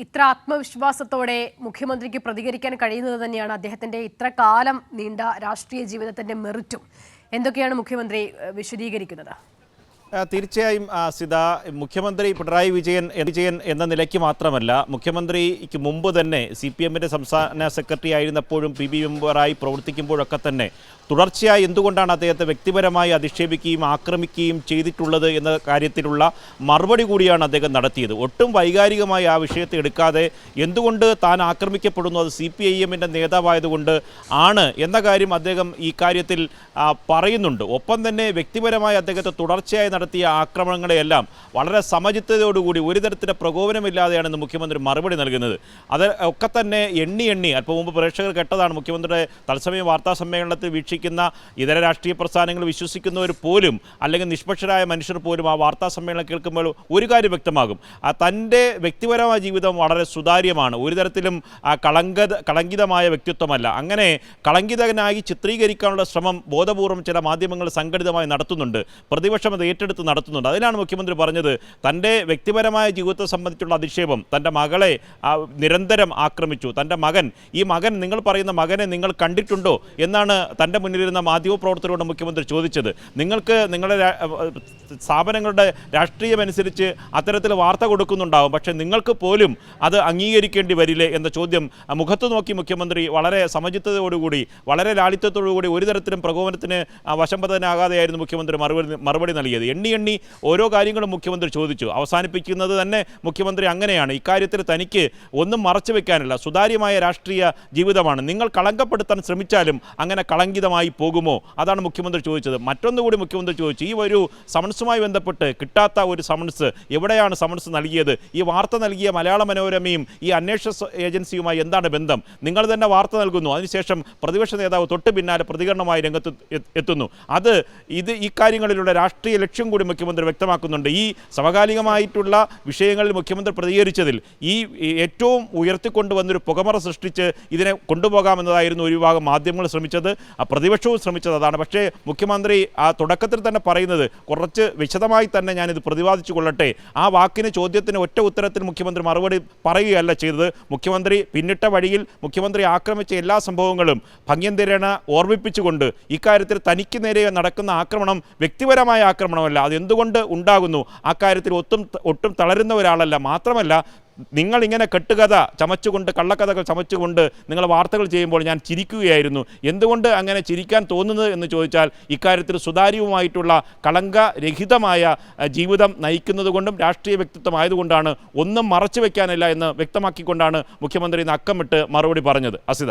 ഇത്ര ആത്മവിശ്വാസത്തോടെ മുഖ്യമന്ത്രിക്ക് പ്രതികരിക്കാൻ കഴിയുന്നത് തന്നെയാണ് അദ്ദേഹത്തിന്റെ ഇത്ര കാലം നീണ്ട രാഷ്ട്രീയ ജീവിതത്തിന്റെ മെറിറ്റും. എന്തൊക്കെയാണ് മുഖ്യമന്ത്രി വിശദീകരിക്കുന്നത്? തീർച്ചയായും സിത, മുഖ്യമന്ത്രി പിണറായി വിജയൻ എന്ന നിലയ്ക്ക് മാത്രമല്ല, മുഖ്യമന്ത്രിക്ക് മുമ്പ് തന്നെ CPM-ന്റെ സംസ്ഥാന സെക്രട്ടറി ആയിരുന്നപ്പോഴും PB മെമ്പറായി പ്രവർത്തിക്കുമ്പോഴൊക്കെ തന്നെ തുടർച്ചയായി എന്തുകൊണ്ടാണ് അദ്ദേഹത്തെ വ്യക്തിപരമായി അധിക്ഷേപിക്കുകയും ആക്രമിക്കുകയും ചെയ്തിട്ടുള്ളത് എന്ന കാര്യത്തിലുള്ള മറുപടി കൂടിയാണ് അദ്ദേഹം നടത്തിയത്. ഒട്ടും വൈകാരികമായി ആ വിഷയത്തെ എടുക്കാതെ എന്തുകൊണ്ട് താൻ ആക്രമിക്കപ്പെടുന്നു, അത് CPIM-ന്റെ നേതാവായതുകൊണ്ട് ആണ് എന്ന കാര്യം അദ്ദേഹം ഈ കാര്യത്തിൽ പറയുന്നുണ്ട്. ഒപ്പം തന്നെ വ്യക്തിപരമായി അദ്ദേഹത്തെ തുടർച്ചയായി നടത്തിയ ആക്രമണങ്ങളെയെല്ലാം വളരെ സമചിത്തതയോടുകൂടി ഒരു തരത്തിലെ പ്രകോപനമില്ലാതെയാണ് ഇന്ന് മുഖ്യമന്ത്രി മറുപടി നൽകുന്നത്. അത് ഒക്കെ തന്നെ എണ്ണി അല്പം മുമ്പ് പ്രേക്ഷകർ കേട്ടതാണ്. മുഖ്യമന്ത്രിയുടെ തത്സമയ വാർത്താ സമ്മേളനത്തിൽ വീക്ഷിക്കുന്ന ഇതര രാഷ്ട്രീയ പ്രസ്ഥാനങ്ങൾ വിശ്വസിക്കുന്നവർ പോലും, അല്ലെങ്കിൽ നിഷ്പക്ഷരായ മനുഷ്യർ പോലും ആ വാർത്താ സമ്മേളനം കേൾക്കുമ്പോൾ ഒരു കാര്യം വ്യക്തമാകും: തൻ്റെ വ്യക്തിപരമായ ജീവിതം വളരെ സുതാര്യമാണ്, ഒരു തരത്തിലും കളങ്കിതമായ വ്യക്തിത്വമല്ല. അങ്ങനെ കളങ്കിതനായി ചിത്രീകരിക്കാനുള്ള ശ്രമം ബോധപൂർവം ചില മാധ്യമങ്ങൾ സംഘടിതമായി നടത്തുന്നുണ്ട്, പ്രതിപക്ഷം അത് ഏറ്റെടുത്ത് നടത്തുന്നുണ്ട്. അതിനാണ് മുഖ്യമന്ത്രി പറഞ്ഞത് തൻ്റെ വ്യക്തിപരമായ ജീവിതത്തെ സംബന്ധിച്ചുള്ള അധിക്ഷേപം, തൻ്റെ മകളെ നിരന്തരം ആക്രമിച്ചു, ഈ മകൻ നിങ്ങൾ പറയുന്ന മകനെ നിങ്ങൾ കണ്ടിട്ടുണ്ടോ എന്നാണ് തൻ്റെ മുന്നിലിരുന്ന മാധ്യമപ്രവർത്തകരോട് മുഖ്യമന്ത്രി ചോദിച്ചത്. നിങ്ങൾക്ക് നിങ്ങളുടെ സ്ഥാപനങ്ങളുടെ രാഷ്ട്രീയമനുസരിച്ച് അത്തരത്തിൽ വാർത്ത കൊടുക്കുന്നുണ്ടാവും, പക്ഷേ നിങ്ങൾക്ക് പോലും അത് അംഗീകരിക്കേണ്ടി വരില്ലേ എന്ന ചോദ്യം മുഖത്ത് നോക്കി മുഖ്യമന്ത്രി വളരെ സമചിത്തതയോടുകൂടി, വളരെ ലാളിത്യത്തോടുകൂടി, ഒരു തരത്തിലും പ്രകോപനത്തിന് വശംവദനാകാതെയായിരുന്നു മുഖ്യമന്ത്രി മറുപടി നൽകിയത്. എണ്ണി ഓരോ കാര്യങ്ങളും മുഖ്യമന്ത്രി ചോദിച്ചു. അവസാനിപ്പിക്കുന്നത് തന്നെ മുഖ്യമന്ത്രി അങ്ങനെയാണ്: ഇക്കാര്യത്തിൽ തനിക്ക് ഒന്നും മറച്ചു വെക്കാനില്ല, സുതാര്യമായ രാഷ്ട്രീയ ജീവിതമാണ്, നിങ്ങൾ കളങ്കപ്പെടുത്താൻ ശ്രമിച്ചാലും അങ്ങനെ കളങ്കിതമായി പോകുമോ, അതാണ് മുഖ്യമന്ത്രി ചോദിച്ചത്. മറ്റൊന്നുകൂടി മുഖ്യമന്ത്രി ചോദിച്ചു: ഈ ഒരു സമൻസുമായി ബന്ധപ്പെട്ട് കിട്ടാത്ത ഒരു സമൻസ്, എവിടെയാണ് സമൻസ് നൽകിയത്? ഈ വാർത്ത നൽകിയ മലയാള മനോരമയും ഈ അന്വേഷണ ഏജൻസിയുമായി എന്താണ് ബന്ധം? നിങ്ങൾ തന്നെ വാർത്ത നൽകുന്നു, അതിനുശേഷം പ്രതിപക്ഷ നേതാവ് തൊട്ട് പിന്നാലെ പ്രതികരണമായി രംഗത്ത് എത്തുന്നു. ഈ കാര്യങ്ങളിലുള്ള രാഷ്ട്രീയ ലക്ഷ്യം കൂടി മുഖ്യമന്ത്രി വ്യക്തമാക്കുന്നുണ്ട്. ഈ സമകാലികമായിട്ടുള്ള വിഷയങ്ങളിൽ മുഖ്യമന്ത്രി പ്രതികരിച്ചതിൽ ഈ ഏറ്റവും ഉയർത്തിക്കൊണ്ടുവന്നൊരു പുകമറ സൃഷ്ടിച്ച് ഇതിനെ കൊണ്ടുപോകാമെന്നതായിരുന്നു ഒരു വിഭാഗം മാധ്യമങ്ങൾ ശ്രമിച്ചത്, പ്രതിപക്ഷവും ശ്രമിച്ചത് അതാണ്. പക്ഷേ മുഖ്യമന്ത്രി തുടക്കത്തിൽ തന്നെ പറയുന്നത് കുറച്ച് വിശദമായി തന്നെ ഞാനിത് പ്രതിപാദിച്ചു കൊള്ളട്ടെ, ആ വാക്കിന് ചോദ്യത്തിന് ഒറ്റ ഉത്തരത്തിൽ മുഖ്യമന്ത്രി മറുപടി പറയുകയല്ല ചെയ്തത്. മുഖ്യമന്ത്രി പിന്നിട്ട വഴിയിൽ മുഖ്യമന്ത്രി ആക്രമിച്ച എല്ലാ സംഭവങ്ങളും ഭംഗ്യന്തരേണ ഓർമ്മിപ്പിച്ചുകൊണ്ട് ഇക്കാര്യത്തിൽ തനിക്ക് നേരെ നടക്കുന്ന ആക്രമണം വ്യക്തിപരമായ ആക്രമണമല്ല, അതെന്തുകൊണ്ട് ഉണ്ടാകുന്നു, ആ കാര്യത്തിൽ ഒട്ടും തളരുന്ന ഒരാളല്ല, മാത്രമല്ല നിങ്ങൾ ഇങ്ങനെ കെട്ടുകഥ ചമച്ചുകൊണ്ട്, കള്ളക്കഥകൾ ചമച്ചുകൊണ്ട് നിങ്ങൾ വാർത്തകൾ ചെയ്യുമ്പോൾ ഞാൻ ചിരിക്കുകയായിരുന്നു. എന്തുകൊണ്ട് അങ്ങനെ ചിരിക്കാൻ തോന്നുന്നത് എന്ന് ചോദിച്ചാൽ, ഇക്കാര്യത്തിൽ സുതാര്യവുമായിട്ടുള്ള കളങ്കരഹിതമായ ജീവിതം നയിക്കുന്നത് കൊണ്ടും രാഷ്ട്രീയ വ്യക്തിത്വമായതുകൊണ്ടാണ്, ഒന്നും മറച്ചു വയ്ക്കാനില്ല എന്ന് വ്യക്തമാക്കിക്കൊണ്ടാണ് മുഖ്യമന്ത്രി ഇന്ന് അക്കമിട്ട് മറുപടി പറഞ്ഞത്. അസിത.